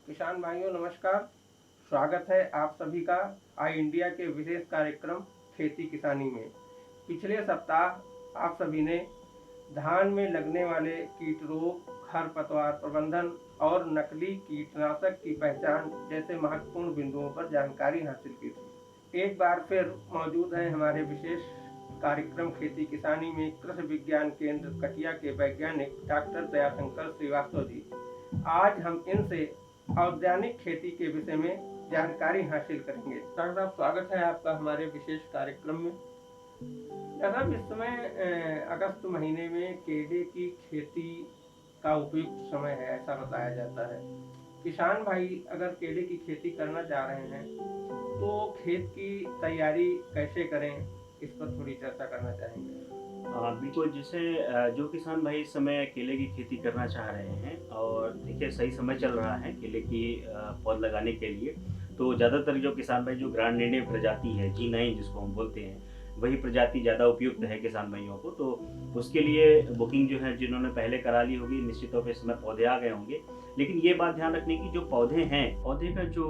किसान भाइयों नमस्कार। स्वागत है आप सभी का आई इंडिया के विशेष कार्यक्रम खेती किसानी में। पिछले सप्ताह आप सभी ने धान में लगने वाले कीट रोग, खरपतवार प्रबंधन और नकली कीटनाशक की पहचान जैसे महत्वपूर्ण बिंदुओं पर जानकारी हासिल की थी। एक बार फिर मौजूद हैं हमारे विशेष कार्यक्रम खेती किसानी में कृषि विज्ञान केंद्र कटिया के वैज्ञानिक डॉक्टर दयाशंकर श्रीवास्तव जी। आज हम इनसे ऑर्गेनिक खेती के विषय में जानकारी हासिल करेंगे। डॉक्टर साहब, स्वागत है आपका हमारे विशेष कार्यक्रम में। डॉक्टर साहब, इस समय अगस्त महीने में केले की खेती का उपयुक्त समय है ऐसा बताया जाता है। किसान भाई अगर केले की खेती करना चाह रहे हैं तो खेत की तैयारी कैसे करें, इस पर थोड़ी चर्चा करना चाहेंगे। बिल्कुल, जैसे जो किसान भाई इस समय केले की खेती करना चाह रहे हैं और देखिए सही समय चल रहा है केले की पौध लगाने के लिए। तो ज़्यादातर जो किसान भाई जो ग्रांडिने प्रजाति है G9 जिसको हम बोलते हैं, वही प्रजाति ज़्यादा उपयुक्त है किसान भाइयों को। तो उसके लिए बुकिंग जो है जिन्होंने पहले करा ली होगी, निश्चित तौर पे इस समय पौधे आ गए होंगे। लेकिन ये बात ध्यान रखने की, जो पौधे हैं, पौधे का जो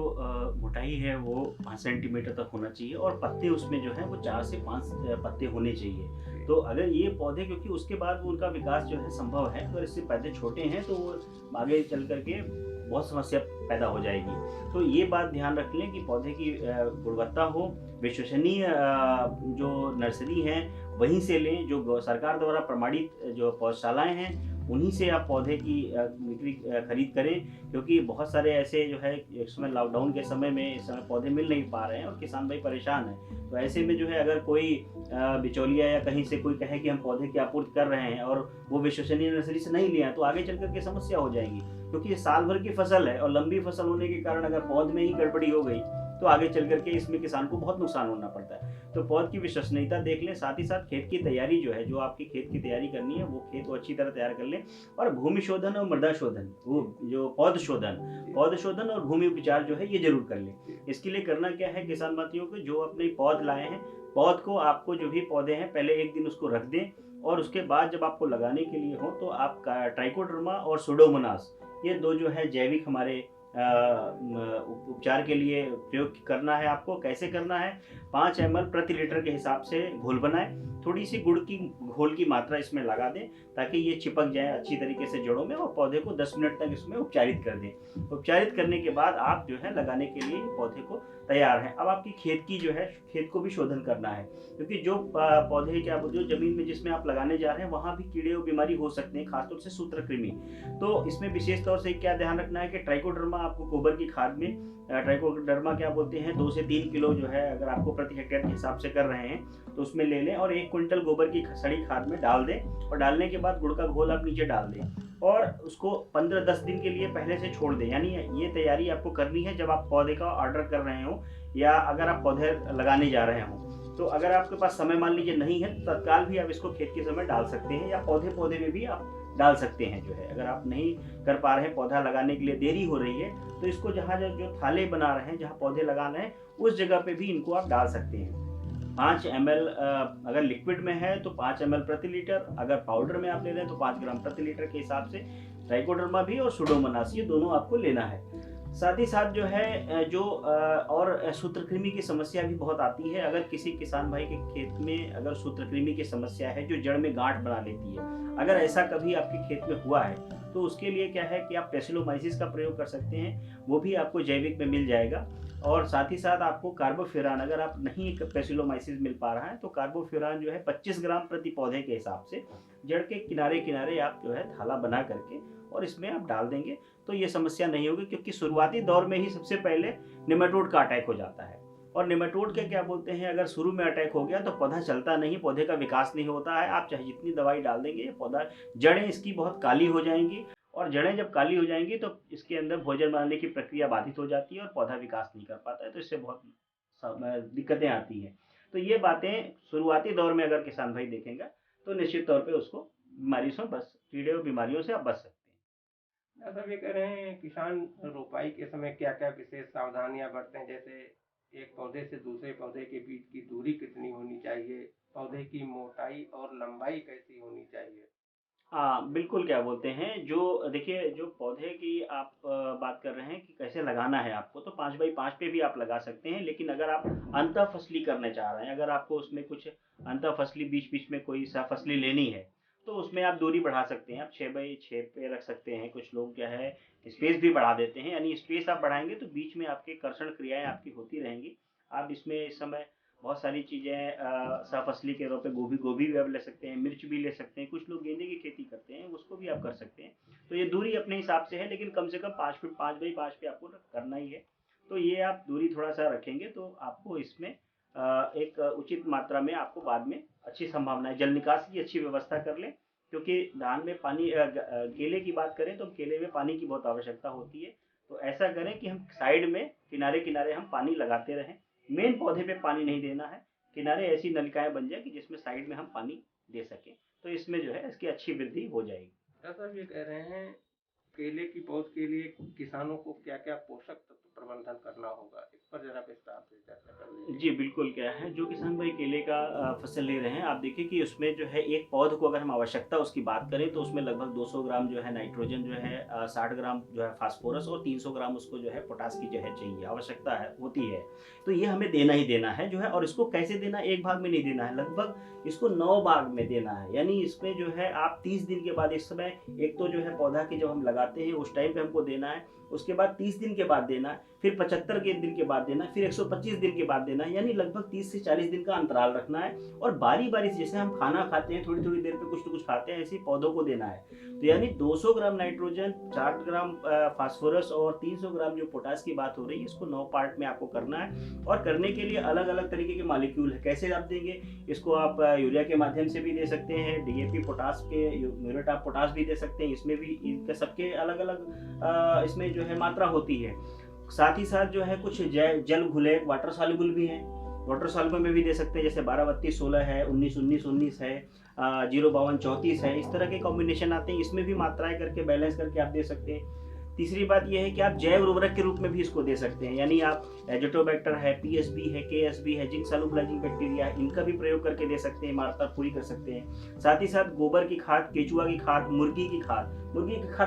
मोटाई है वो 5 सेंटीमीटर तक होना चाहिए और पत्ते उसमें जो है वो 4 से 5 पत्ते होने चाहिए। तो अगर ये पौधे, क्योंकि उसके बाद वो उनका विकास जो है संभव है, अगर इससे पौधे छोटे हैं तो वो आगे चल करके बहुत समस्या पैदा हो जाएगी। तो ये बात ध्यान रख लें कि पौधे की गुणवत्ता हो, विश्वसनीय जो नर्सरी हैं वहीं से लें, जो सरकार द्वारा प्रमाणित जो पौधशालाएँ हैं उन्हीं से आप पौधे की बिक्री खरीद करें। क्योंकि बहुत सारे ऐसे जो है इस समय लॉकडाउन के समय में इस समय पौधे मिल नहीं पा रहे हैं और किसान भाई परेशान हैं। तो ऐसे में जो है अगर कोई बिचौलिया या कहीं से कोई कहे कि हम पौधे की आपूर्ति कर रहे हैं और वो विश्वसनीय नर्सरी से नहीं लिया, तो आगे चल करके समस्या हो जाएगी। क्योंकि ये साल भर की फसल है और लंबी फसल होने के कारण अगर पौध में ही गड़बड़ी हो गई तो आगे चल करके इसमें किसान को बहुत नुकसान होना पड़ता है। तो पौध की विश्वसनीयता देख लें, साथ ही साथ खेत की तैयारी जो है, जो आपकी खेत की तैयारी करनी है वो खेत को अच्छी तरह तैयार कर लें। और भूमि शोधन और मृदा शोधन, वो जो पौध शोधन और भूमि उपचार जो है ये जरूर कर लें। इसके लिए करना क्या है, किसान साथियों को, जो अपने पौध लाए हैं, पौध को आपको जो भी पौधे हैं पहले एक दिन उसको रख दें और उसके बाद जब आपको लगाने के लिए हो तो आप ट्राइकोडर्मा और सुडोमोनास, ये दो जो है जैविक हमारे उपचार के लिए प्रयोग करना है। आपको कैसे करना है, 5 ml प्रति लीटर के हिसाब से घोल बनाएं, थोड़ी सी गुड़ की घोल की मात्रा इसमें लगा दें ताकि ये चिपक जाए अच्छी तरीके से जड़ों में, और पौधे को 10 मिनट तक इसमें उपचारित कर दें। उपचारित करने के बाद आप जो है लगाने के लिए पौधे को तैयार है। अब आपकी खेत की जो है, खेत को भी शोधन करना है, क्योंकि जो पौधे क्या बोलते हो जमीन में जिसमें आप लगाने जा रहे हैं वहां भी कीड़े और बीमारी हो सकते हैं, खासतौर से सूत्रकृमि। तो इसमें विशेष तौर से क्या ध्यान रखना है कि ट्राइकोडर्मा आपको गोबर की खाद में, ट्राइकोडर्मा क्या बोलते हैं, 2 से 3 किलो जो है अगर आपको प्रति हेक्टेयर के हिसाब से कर रहे हैं तो उसमें ले लें और 1 क्विंटल गोबर की सड़ी खाद में डाल दें। और डालने के बाद गुड़ का घोल आप नीचे डाल दें और उसको 15-10 दिन के लिए पहले से छोड़ दें। यानी ये तैयारी आपको करनी है जब आप पौधे का ऑर्डर कर रहे हो या अगर आप पौधे लगाने जा रहे हो। तो अगर आपके पास समय मान लीजिए नहीं है तो तत्काल भी आप इसको खेत के समय डाल सकते हैं, या पौधे पौधे में भी आप डाल सकते हैं। जो है अगर आप नहीं कर पा रहे हैं, पौधा लगाने के लिए देरी हो रही है, तो इसको जहाँ जो थाले बना रहे हैं, जहाँ पौधे लगा रहे हैं, उस जगह पे भी इनको आप डाल सकते हैं। 5 ml अगर लिक्विड में है तो 5 ml प्रति लीटर, अगर पाउडर में आप ले रहे हैं तो 5 ग्राम प्रति लीटर के हिसाब से ट्राइकोडर्मा भी और सुडोमोनास, ये दोनों आपको लेना है। साथ ही साथ जो है और सूत्रकृमि की समस्या भी बहुत आती है। अगर किसी किसान भाई के खेत में अगर सूत्रकृमि की समस्या है जो जड़ में गांठ बना लेती है, अगर ऐसा कभी आपके खेत में हुआ है तो उसके लिए क्या है कि आप टेसिलोमाइसिस का प्रयोग कर सकते हैं, वो भी आपको जैविक में मिल जाएगा। और साथ ही साथ आपको कार्बोफ्यूरान, अगर आप नहीं पेसिलोमाइसिस मिल पा रहा है तो कार्बोफ्यूरान जो है 25 ग्राम प्रति पौधे के हिसाब से जड़ के किनारे किनारे आप जो है थाला बना करके और इसमें आप डाल देंगे तो ये समस्या नहीं होगी। क्योंकि शुरुआती दौर में ही सबसे पहले निमेटोड का अटैक हो जाता है, और निमेटोड के क्या बोलते हैं, अगर शुरू में अटैक हो गया तो पौधा चलता नहीं, पौधे का विकास नहीं होता है। आप चाहे जितनी दवाई डाल देंगे, ये पौधा, जड़ें इसकी बहुत काली हो जाएंगी, और जड़ें जब काली हो जाएंगी तो इसके अंदर भोजन बनाने की प्रक्रिया बाधित हो जाती है और पौधा विकास नहीं कर पाता है। तो इससे बहुत दिक्कतें आती हैं। तो ये बातें शुरुआती दौर में अगर किसान भाई देखेंगे तो निश्चित तौर पे उसको बीमारी से बच, कीड़े और बीमारियों से आप बच सकते हैं। सब ये कह रहे हैं किसान रोपाई के समय क्या क्या विशेष सावधानियां बरतें, जैसे एक पौधे से दूसरे पौधे के बीच की दूरी कितनी होनी चाहिए, पौधे की मोटाई और लंबाई कैसी होनी चाहिए। हाँ, बिल्कुल क्या बोलते हैं, जो देखिए जो पौधे की आप बात कर रहे हैं कि कैसे लगाना है आपको, तो 5 बाई 5 पे भी आप लगा सकते हैं। लेकिन अगर आप अंतःफसली करना चाह रहे हैं, अगर आपको उसमें कुछ अंतःफसली बीच-बीच में कोई सहफसली लेनी है, तो उसमें आप दूरी बढ़ा सकते हैं। आप 6 बाई 6 पे रख सकते हैं। कुछ लोग क्या है स्पेस भी बढ़ा देते हैं, यानी स्पेस आप बढ़ाएँगे तो बीच में आपके कर्षण क्रियाएँ आपकी होती रहेंगी। आप इसमें इस समय बहुत सारी चीज़ें सहफसली के तौर पे गोभी गोभी भी आप ले सकते हैं, मिर्च भी ले सकते हैं, कुछ लोग गेंदे की खेती करते हैं, उसको भी आप कर सकते हैं। तो ये दूरी अपने हिसाब से है, लेकिन कम से कम 5 फीट 5 बाई 5 पे आपको करना ही है। तो ये आप दूरी थोड़ा-सा रखेंगे तो आपको इसमें एक उचित मात्रा में आपको बाद में अच्छी संभावना है। जल निकास की अच्छी व्यवस्था कर लें, क्योंकि धान में पानी केले की बात करें तो केले में पानी की बहुत आवश्यकता होती है। तो ऐसा करें कि हम साइड में किनारे-किनारे हम पानी लगाते रहें। मेन पौधे पे पानी नहीं देना है, किनारे ऐसी नलिकाएँ बन जाए कि जिसमें साइड में हम पानी दे सकें। तो इसमें जो है इसकी अच्छी वृद्धि हो जाएगी। साहब ये कह रहे हैं केले की पौध के लिए किसानों को क्या-क्या पोषक तत्व प्रबंधन करना होगा? इस पर ज़रा विस्तार से चर्चा कर लीजिए। जी, बिल्कुल क्या है, जो किसान भाई केले का फसल ले रहे हैं, आप देखिए कि उसमें जो है एक पौध को अगर हम आवश्यकता उसकी बात करें तो उसमें लगभग 200 ग्राम जो है नाइट्रोजन जो है 60 ग्राम जो है फास्फोरस और 300 ग्राम उसको जो है पोटाश की जो है चाहिए, आवश्यकता है होती है। तो ये हमें देना ही देना है जो है, और इसको कैसे देना है, एक भाग में नहीं देना है, लगभग इसको 9 भाग में देना है। यानी इसमें जो है आप 30 दिन के बाद, इस समय एक तो जो है पौधा के जब हम लगाते हैं उस टाइम पे हमको देना है, उसके बाद 30 दिन के बाद देना है, फिर 75 के दिन के बाद देना है, फिर 125 दिन के बाद देना है, यानी लगभग 30 से 40 दिन का अंतराल रखना है। और बारी-बारी से जैसे हम खाना खाते हैं, थोड़ी-थोड़ी देर पे कुछ न कुछ खाते हैं, ऐसे ही पौधों को देना है। तो यानी 200 ग्राम नाइट्रोजन, 60 ग्राम फास्फोरस और 300 ग्राम जो पोटाश की बात हो रही है, इसको 9 पार्ट में आपको करना है। और करने के लिए अलग-अलग तरीके के मॉलिक्यूल है। कैसे आप देंगे? इसको आप यूरिया के माध्यम से भी दे सकते हैं, डीएपी पोटाश के म्यूरेट ऑफ पोटाश भी दे सकते हैं। इसमें भी इनके सबके अलग-अलग इसमें जो है मात्रा होती है। साथ ही साथ जो है कुछ जल घुले वाटर सॉल्युबल भी हैं, वाटर सॉल्युबल में भी दे सकते हैं, जैसे 12-32-16 है, 19-19-19 है, 0-52-34 है, इस तरह के कॉम्बिनेशन आते हैं। इसमें भी मात्राएं करके बैलेंस करके आप दे सकते हैं। तीसरी बात यह है कि आप जैव उर्वरक के रूप में भी इसको दे सकते हैं, यानी आप एजोटोबैक्टर है, पीएसबी है, केएसबी है, जिंक सॉल्युबलाइजिंग बैक्टीरिया है, इनका भी प्रयोग करके दे सकते हैं, मात्रा पूरी कर सकते हैं। साथ ही साथ गोबर की खाद, केचुआ की खाद, मुर्गी की खाद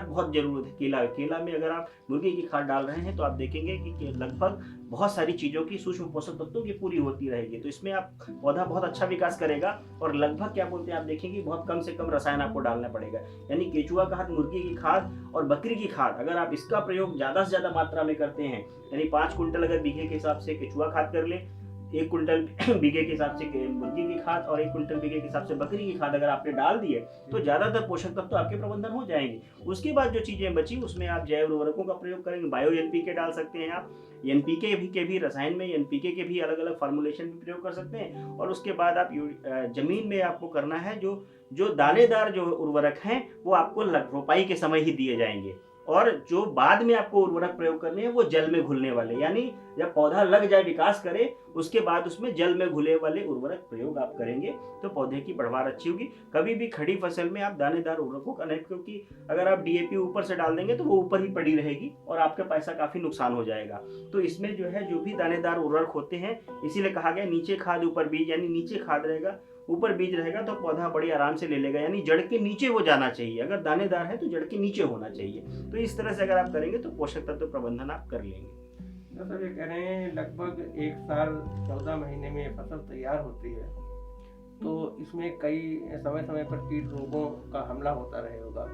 बहुत जरूरत है। केला में अगर आप मुर्गी की खाद डाल रहे हैं तो आप देखेंगे कि लगभग बहुत सारी चीजों की सूक्ष्म पोषक तत्वों की पूरी होती रहेगी। तो इसमें आप पौधा बहुत अच्छा विकास करेगा, और लगभग क्या बोलते हैं आप देखेंगे बहुत कम से कम रसायन आपको डालना पड़ेगा। यानी केचुआ खाद, मुर्गी की खाद और बकरी की खाद, अगर आप इसका प्रयोग ज्यादा से ज्यादा मात्रा में करते हैं, यानी 5 कुंटल अगर बीघे के हिसाब से केचुआ खाद कर लें, 1 कुंटल बीघे के हिसाब से मुर्गी की खाद और 1 कुंटल बीघे के हिसाब से बकरी की खाद अगर आपने डाल दिए तो ज्यादातर पोषक तत्व तो आपके प्रबंधन हो जाएंगे। उसके बाद जो चीजें बची उसमें आप जैव उर्वरकों का प्रयोग करेंगे, बायो एनपीके डाल सकते हैं आप, एनपीके के भी रसायन में एनपीके के भी अलग अलग फार्मूलेशन भी प्रयोग कर सकते हैं। और उसके बाद आप जमीन में आपको करना है जो दानेदार जो उर्वरक हैं वो आपको रोपाई के समय ही दिए जाएंगे, और जो बाद में आपको उर्वरक प्रयोग करने हैं वो जल में घुलने वाले, यानी जब पौधा लग जाए, विकास करे, उसके बाद उसमें जल में घुले वाले उर्वरक प्रयोग आप करेंगे तो पौधे की बढ़वार अच्छी होगी। कभी भी खड़ी फसल में आप दानेदार उर्वरकों का नहीं, क्योंकि अगर आप डीएपी ऊपर से डाल देंगे तो वो ऊपर ही पड़ी रहेगी और आपका पैसा काफी नुकसान हो जाएगा। तो इसमें जो है जो भी दानेदार उर्वरक होते हैं, इसीलिए कहा गया नीचे खाद ऊपर बीज, यानी नीचे खाद रहेगा ऊपर बीज रहेगा तो पौधा बड़ी आराम से ले लेगा, यानी जड़ के नीचे वो जाना चाहिए। अगर दानेदार है तो जड़ के नीचे होना चाहिए। तो इस तरह से अगर आप करेंगे तो पोषक तत्व प्रबंधन आप कर लेंगे। तो सर ये कह रहे हैं लगभग 1 साल 14 महीने में फसल तैयार होती है, तो इसमें कई समय समय पर कीट रोगों का हमला होता रहे होगा,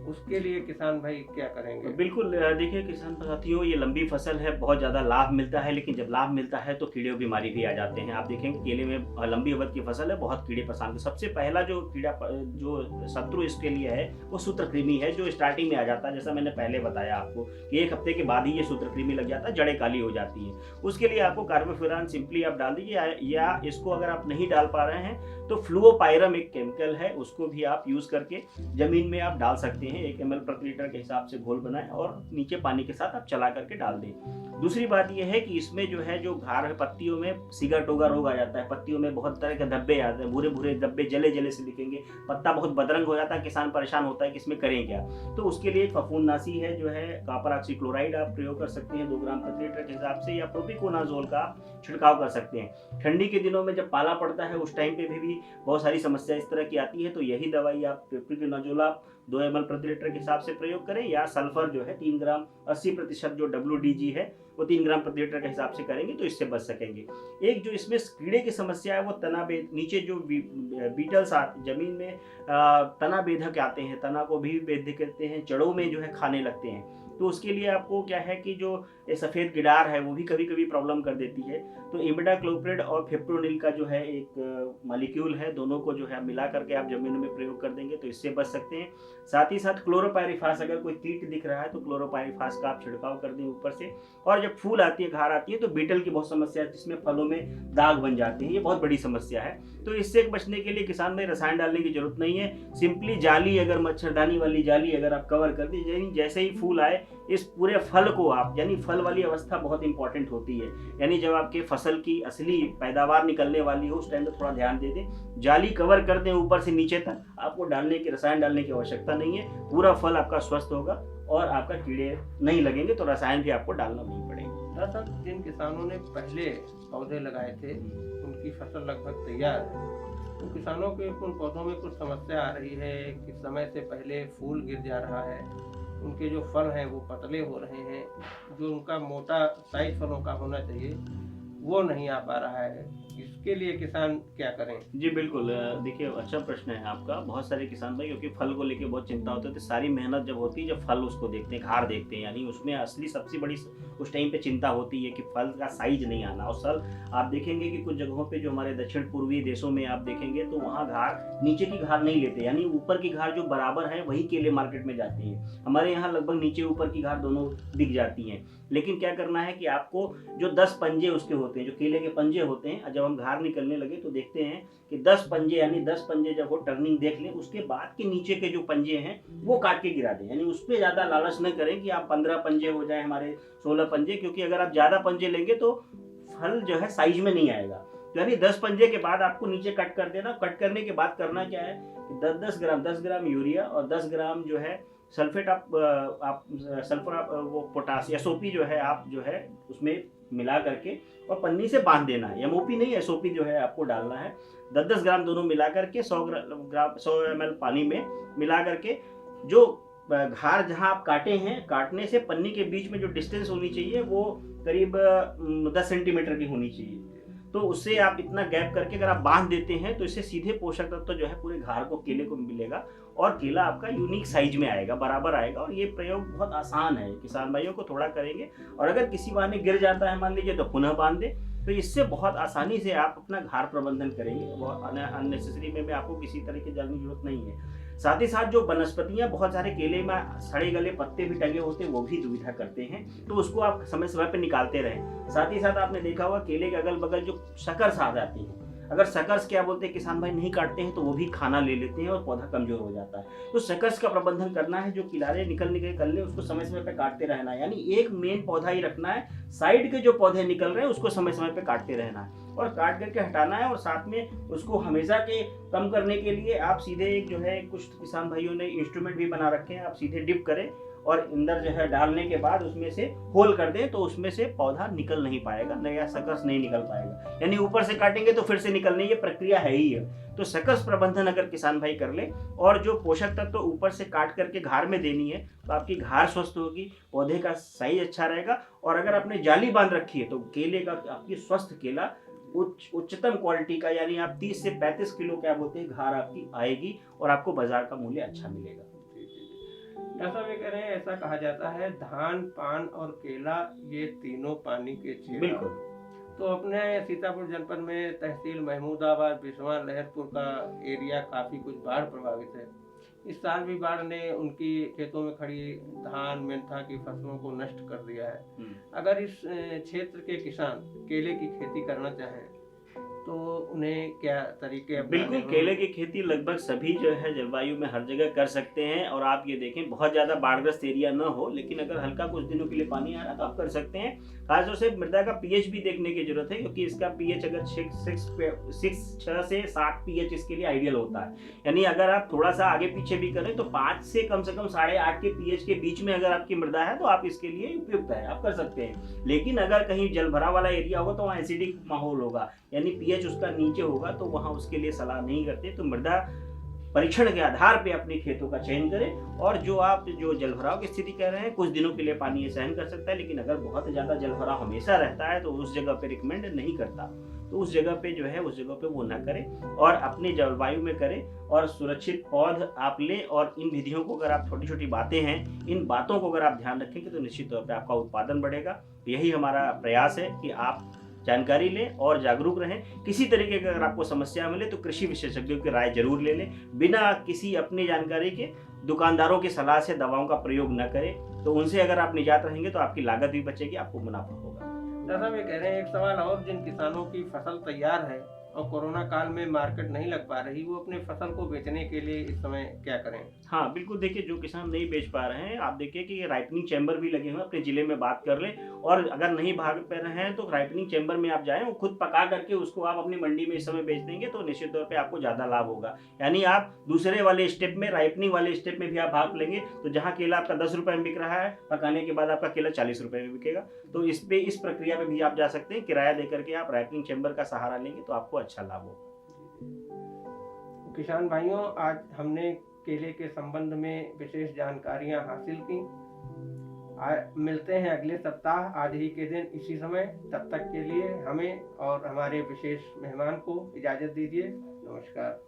उसके लिए किसान भाई क्या करेंगे? बिल्कुल देखिए किसान साथियों, ये लंबी फसल है, बहुत ज़्यादा लाभ मिलता है, लेकिन जब लाभ मिलता है तो कीड़े बीमारी भी आ जाते हैं। आप देखेंगे केले में लंबी अवधि की फसल है, बहुत कीड़े परेशान करते। सबसे पहला जो कीड़ा जो शत्रु इसके लिए है वो सूत्रकृमि है, जो स्टार्टिंग में आ जाता है। जैसा मैंने पहले बताया आपको कि 1 हफ्ते के बाद ही ये सूत्रकृमि लग जाता है, जड़ें काली हो जाती हैं। उसके लिए आपको कार्बोफ्यूरान सिंपली आप डाल दीजिए, या इसको अगर आप नहीं डाल पा रहे हैं तो फ्लूओपाइरम एक केमिकल है, उसको भी आप यूज़ करके ज़मीन में आप डाल सकते हैं। हैं, 1 ml प्रति लीटर के हिसाब से घोल बनाएं और नीचे पानी के साथ आप चला करके डाल दें। दूसरी बात यह है कि इसमें जो है, जो घार है पत्तियों में सीगा टोगा रोग आ जाता है, पत्तियों में बहुत तरह के धब्बे आते हैं, भूरे भूरे धब्बे जले जले से दिखेंगे, पत्ता बहुत बदरंग हो जाता है, किसान परेशान होता है कि इसमें करें क्या। तो उसके लिए एक फफूंदनाशी है जो है कॉपर ऑक्सीक्लोराइड आप प्रयोग कर सकते हैं 2 ग्राम प्रति लीटर के हिसाब से, या प्रोपिकोनाजोल का छिड़काव कर सकते हैं। ठंडी के दिनों में जब पाला पड़ता है उस टाइम पे भी बहुत सारी समस्या इस तरह की आती है, तो यही दवाई आप प्रोपिकोनाजोल आप 2 ml प्रति लीटर के हिसाब से प्रयोग करें, या सल्फर जो है 3 ग्राम 80% जो WDG है वो 3 ग्राम प्रति लीटर के हिसाब से करेंगे तो इससे बच सकेंगे। एक जो इसमें कीड़े की समस्या है वो तना बेध, नीचे जो बीटल्स जमीन में तना बेधक आते हैं, तना को भी बेधक कहते हैं, जड़ों में जो है खाने लगते हैं, तो उसके लिए आपको क्या है कि जो सफ़ेद गिडार है वो भी कभी कभी प्रॉब्लम कर देती है। तो इमिडाक्लोप्रिड और फिप्रोनिल का जो है एक मॉलिक्यूल है, दोनों को जो है मिला करके आप जमीन में प्रयोग कर देंगे तो इससे बच सकते हैं। साथ ही साथ क्लोरोपायरिफास, अगर कोई कीट दिख रहा है तो क्लोरोपायरिफास का आप छिड़काव कर दें ऊपर से। और जब फूल आती है, घार आती है, तो बीटल की बहुत समस्या है जिसमें फलों में दाग बन जाते हैं, ये बहुत बड़ी समस्या है। तो इससे बचने के लिए किसान में रसायन डालने की जरूरत नहीं है, सिंपली जाली, अगर मच्छरदानी वाली जाली अगर आप कवर कर दीजिए, जैसे ही फूल आए इस पूरे फल को आप, यानी फल वाली अवस्था बहुत इंपॉर्टेंट होती है, यानी जब आपके फसल की असली पैदावार निकलने वाली हो उस टाइम पर थोड़ा ध्यान दे दें, जाली कवर कर दें ऊपर से नीचे तक, आपको रसायन डालने की आवश्यकता नहीं है, पूरा फल आपका स्वस्थ होगा और आपका कीड़े नहीं लगेंगे, तो रसायन भी आपको डालना नहीं पड़ेगा। दरअसल जिन किसानों ने पहले पौधे लगाए थे उनकी फसल लगभग तैयार है, तो किसानों के उन पौधों में कुछ समस्या आ रही है कि समय से पहले फूल गिर जा रहा है, उनके जो फल हैं वो पतले हो रहे हैं, जो उनका मोटा साइज फलों का होना चाहिए वो नहीं आ पा रहा है, इसके लिए किसान क्या करें? जी बिल्कुल, देखिए अच्छा प्रश्न है आपका। बहुत सारे किसान भाई, क्योंकि फल को लेके बहुत चिंता होती है, तो सारी मेहनत जब होती है जब फल उसको देखते हैं, घार देखते हैं, यानी उसमें असली सबसे बड़ी उस टाइम पे चिंता होती है कि फल का साइज नहीं आना। और सर आप देखेंगे कि कुछ जगहों पे जो हमारे दक्षिण पूर्वी देशों में आप देखेंगे तो वहाँ घार, नीचे की घार नहीं लेते, यानी ऊपर की घार जो बराबर है वही केले मार्केट में जाते हैं। हमारे यहाँ लगभग नीचे ऊपर की घार दोनों दिख जाती हैं। लेकिन क्या करना है कि आपको जो 10 पंजे उसके होते हैं, जो केले के पंजे होते हैं, जब हम घार निकलने लगे तो देखते हैं कि 10 पंजे, यानी 10 पंजे जब वो टर्निंग देख लें उसके बाद के नीचे के जो पंजे हैं वो काट के गिरा दें, यानी उस पर ज़्यादा लालच न करें कि आप 15 पंजे हो जाए हमारे 16 पंजे, क्योंकि अगर आप ज़्यादा पंजे लेंगे तो फल जो है साइज में नहीं आएगा। तो यानी 10 पंजे के बाद आपको नीचे कट कर देना। कट करने के बाद करना क्या है कि 10 ग्राम यूरिया और 10 ग्राम जो है सल्फेट, आप सल्फर, वो पोटास SOP जो है आप जो है उसमें मिला करके और पन्नी से बांध देना है। MOP नहीं, SOP जो है आपको डालना है। 10 ग्राम दोनों मिला करके 100 ml पानी में मिला करके, जो घार जहां आप काटे हैं, काटने से पन्नी के बीच में जो डिस्टेंस होनी चाहिए वो करीब 10 सेंटीमीटर की होनी चाहिए। तो उससे आप इतना गैप करके अगर आप बांध देते हैं तो इससे सीधे पोषक तत्व जो है पूरे घार को, केले को मिलेगा और केला आपका यूनिक साइज में आएगा, बराबर आएगा। और ये प्रयोग बहुत आसान है, किसान भाइयों को थोड़ा करेंगे और अगर किसी बहाने गिर जाता है मान लीजिए तो पुनः बांध दे, तो इससे बहुत आसानी से आप अपना घार प्रबंधन करेंगे। बहुत अननेसेसरी में आपको किसी तरह की जाने की जरूरत नहीं है। साथ ही साथ जो वनस्पतियां, बहुत सारे केले में सड़े गले पत्ते भी टंगे होते हैं, वो भी दुविधा करते हैं, तो उसको आप समय समय पर निकालते रहें। साथ ही साथ आपने देखा होगा केले के अगल बगल जो शकर्स आ जाती हैं, अगर शकर्स क्या बोलते हैं किसान भाई नहीं काटते हैं तो वो भी खाना ले लेते हैं और पौधा कमजोर हो जाता है। तो शकर्स का प्रबंधन करना है, जो किनारे निकलने के कल्ले उसको समय समय पे काटते रहना है, यानी एक मेन पौधा ही रखना है, साइड के जो पौधे निकल रहे हैं उसको समय समय पे काटते रहना है और काट करके हटाना है। और साथ में उसको हमेशा के कम करने के लिए आप सीधे एक जो है, कुछ किसान भाइयों ने इंस्ट्रूमेंट भी बना रखे हैं, आप सीधे डिप करें और अंदर जो है डालने के बाद उसमें से होल कर दें, तो उसमें से पौधा निकल नहीं पाएगा, नया शकर्स नहीं निकल पाएगा। यानी ऊपर से काटेंगे तो फिर से निकलने, ये प्रक्रिया है ही है। तो शकर्स प्रबंधन अगर किसान भाई कर ले और जो पोषक तत्व तो ऊपर से काट करके घार में देनी है, तो आपकी घार स्वस्थ होगी, पौधे का साइज अच्छा रहेगा। और अगर आपने जाली बांध रखी है तो केले का, आपकी स्वस्थ केला उच्चतम क्वालिटी का, यानी आप 30 से 35 किलो क्या बोलते हैं घार आपकी आएगी और आपको बाजार का मूल्य अच्छा मिलेगा। ऐसा भी कह रहे हैं, ऐसा कहा जाता है धान, पान और केला ये तीनों पानी के चेहरा। बिल्कुल। तो अपने सीतापुर जनपद में तहसील महमूदाबाद, बिस्वा, लहरपुर का एरिया काफी कुछ बाढ़ प्रभावित है। इस साल भी बाढ़ ने उनकी खेतों में खड़ी धान, मेंथा की फसलों को नष्ट कर दिया है। अगर इस क्षेत्र के किसान केले की खेती करना चाहें तो उन्हें क्या तरीके अपनाने बिल्कुल, होंगे? केले की खेती लगभग सभी जो है जलवायु में हर जगह कर सकते हैं। और आप ये देखें, बहुत ज़्यादा बाढ़ग्रस्त एरिया ना हो, लेकिन अगर हल्का कुछ दिनों के लिए पानी आ रहा है तो आप कर सकते हैं। खासतौर से मृदा का पीएच भी देखने की ज़रूरत है, क्योंकि इसका पीएच अगर 6 से 7 पीएच इसके लिए आइडियल होता है। यानी अगर आप थोड़ा-सा आगे-पीछे भी करें तो 5 से कम 8.5 के पीएच के बीच में अगर आपकी मृदा है तो आप इसके लिए उपयुक्त है, आप कर सकते हैं। लेकिन अगर कहीं जलभराव वाला एरिया होगा तो वहाँ एसिडिक माहौल होगा, यानी पीएच उसका नीचे होगा, तो वहाँ उसके लिए सलाह नहीं करते। तो मृदा परीक्षण के आधार पे अपने खेतों का चयन करें। और जो जलभराव की स्थिति कह रहे हैं, कुछ दिनों के लिए पानी ये सहन कर सकता है, लेकिन अगर बहुत ज़्यादा जलभराव हमेशा रहता है तो उस जगह पे रिकमेंड नहीं करता। तो उस जगह पे जो है, उस जगह पे वो ना करें और अपनी जलवायु में करें और सुरक्षित पौध आप लें। और इन विधियों को, अगर आप छोटी-छोटी बातें हैं, इन बातों को अगर आप ध्यान रखेंगे तो निश्चित तौर पे आपका उत्पादन बढ़ेगा। यही हमारा प्रयास है कि आप जानकारी लें और जागरूक रहें। किसी तरीके की अगर आपको समस्या मिले तो कृषि विशेषज्ञों की राय जरूर ले लें। बिना किसी अपनी जानकारी के दुकानदारों की सलाह से दवाओं का प्रयोग न करें। तो उनसे अगर आप निजात रहेंगे तो आपकी लागत भी बचेगी, आपको मुनाफा होगा। दादा ये कह रहे हैं, एक सवाल और, जिन किसानों की फसल तैयार है और कोरोना काल में मार्केट नहीं लग पा रही, वो अपने फसल को बेचने के लिए इस समय क्या करें? हाँ, बिल्कुल, देखिए जो किसान नहीं बेच पा रहे हैं, आप देखिए कि ये राइपनिंग चैम्बर भी लगे हुए हैं, अपने ज़िले में बात कर लें। और अगर नहीं भाग पा रहे हैं तो राइपनिंग चैम्बर में आप जाएँ, वो खुद पका करके उसको आप अपनी मंडी में इस समय बेच देंगे तो निश्चित तौर पे आपको ज़्यादा लाभ होगा। यानी आप दूसरे वाले स्टेप में, राइपनिंग वाले स्टेप में भी आप भाग लेंगे, तो जहाँ केला आपका 10 रुपए में बिक रहा है, पकाने के बाद आपका केला 40 रुपए में बिकेगा। तो इस प्रक्रिया में भी आप जा सकते हैं, किराया देकर के आप राइपनिंग चैम्बर का सहारा लेंगे तो आपको अच्छा लाभ होगा। किसान भाइयों, आज हमने केले के संबंध में विशेष जानकारियां हासिल की। मिलते हैं अगले सप्ताह आज ही के दिन इसी समय। तब तक के लिए हमें और हमारे विशेष मेहमान को इजाज़त दीजिए। नमस्कार।